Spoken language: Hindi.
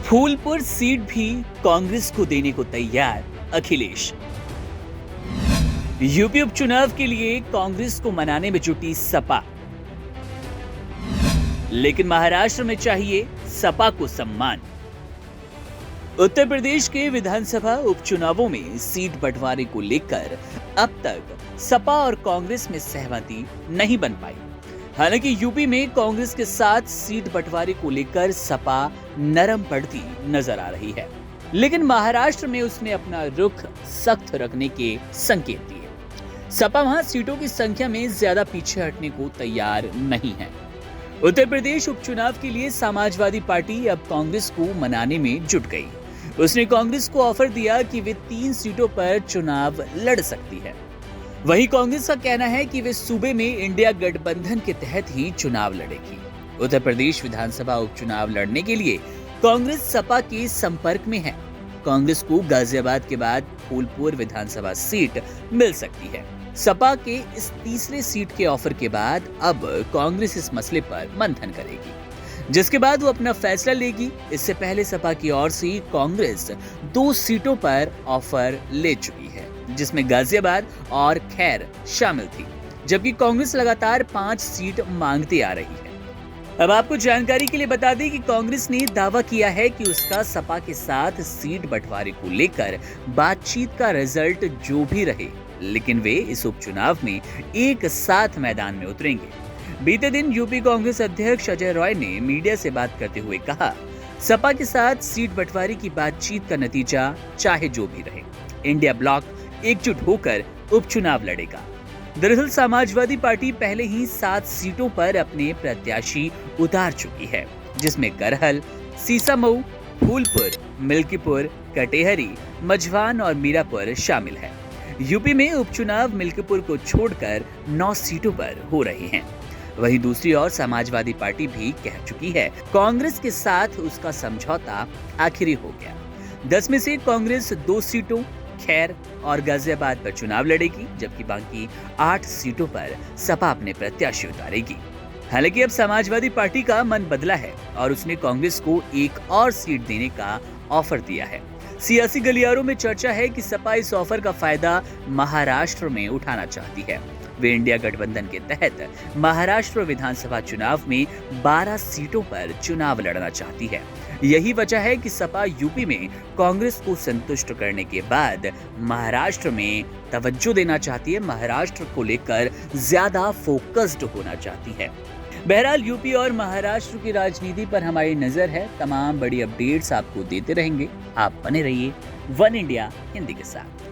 फूलपुर सीट भी कांग्रेस को देने को तैयार अखिलेश। यूपी उपचुनाव के लिए कांग्रेस को मनाने में जुटी सपा, लेकिन महाराष्ट्र में चाहिए सपा को सम्मान। उत्तर प्रदेश के विधानसभा उपचुनावों में सीट बंटवारे को लेकर अब तक सपा और कांग्रेस में सहमति नहीं बन पाई। हालांकि यूपी में कांग्रेस के साथ सीट बंटवारे को लेकर सपा नरम पड़ती नजर आ रही है, लेकिन महाराष्ट्र में उसने अपना रुख सख्त रखने के संकेत दिए। सपा वहां सीटों की संख्या में ज्यादा पीछे हटने को तैयार नहीं है। उत्तर प्रदेश उपचुनाव के लिए समाजवादी पार्टी अब कांग्रेस को मनाने में जुट गई। उसने कांग्रेस को ऑफर दिया कि वे 3 सीटों पर चुनाव लड़ सकती है। वहीं कांग्रेस का कहना है कि वे सूबे में इंडिया गठबंधन के तहत ही चुनाव लड़ेगी। उत्तर प्रदेश विधानसभा उपचुनाव लड़ने के लिए कांग्रेस सपा के संपर्क में है। कांग्रेस को गाजियाबाद के बाद फूलपुर विधानसभा सीट मिल सकती है। सपा के इस तीसरे सीट के ऑफर के बाद अब कांग्रेस इस मसले पर मंथन करेगी, जिसके बाद वो अपना फैसला लेगी। इससे पहले सपा की ओर से कांग्रेस 2 सीटों पर ऑफर ले चुकी है, जिसमें गाजियाबाद और खैर शामिल थी, जबकि कांग्रेस लगातार 5 सीट मांगती आ रही है। अब आपको जानकारी के लिए बता दें कि कांग्रेस ने दावा किया है कि उसका सपा के साथ सीट बंटवारे को लेकर बातचीत का रिजल्ट जो भी रहे, लेकिन वे इस उपचुनाव में एक साथ मैदान में उतरेंगे। बीते दिन यूपी कांग्रेस अध्यक्ष अजय रॉय ने मीडिया से बात करते हुए कहा, सपा के साथ सीट बंटवारे की बातचीत का नतीजा चाहे जो भी रहे, इंडिया ब्लॉक एकजुट होकर उपचुनाव लड़ेगा। दरअसल समाजवादी पार्टी पहले ही 7 सीटों पर अपने प्रत्याशी उतार चुकी है, जिसमें करहल, सीसामऊ, फूलपुर, मिल्कीपुर, कटेहरी, मझवान और मीरापुर शामिल है। यूपी में उपचुनाव मिल्कीपुर को छोड़कर 9 सीटों पर हो रहे हैं। वहीं दूसरी ओर समाजवादी पार्टी भी कह चुकी है कांग्रेस के साथ उसका समझौता आखिरी हो गया। 10 में से कांग्रेस 2 सीटों खैर और गाजियाबाद पर चुनाव लड़ेगी, जबकि बाकी 8 सीटों पर सपा अपने प्रत्याशी उतारेगी। हालांकि अब समाजवादी पार्टी का मन बदला है और उसने कांग्रेस को एक और सीट देने का ऑफर दिया है। सियासी गलियारों में चर्चा है कि सपा इस ऑफर का फायदा महाराष्ट्र में उठाना चाहती है। वे इंडिया गठबंधन के तहत महाराष्ट्र विधानसभा चुनाव में 12 सीटों पर चुनाव लड़ना चाहती है। यही वजह है कि सपा यूपी में कांग्रेस को संतुष्ट करने के बाद महाराष्ट्र में तवज्जो देना चाहती है, महाराष्ट्र को लेकर ज्यादा फोकस्ड होना चाहती है। बहरहाल यूपी और महाराष्ट्र की राजनीति पर हमारी नजर है। तमाम बड़ी अपडेट्स आपको देते रहेंगे। आप बने रहिए वन इंडिया हिंदी के साथ।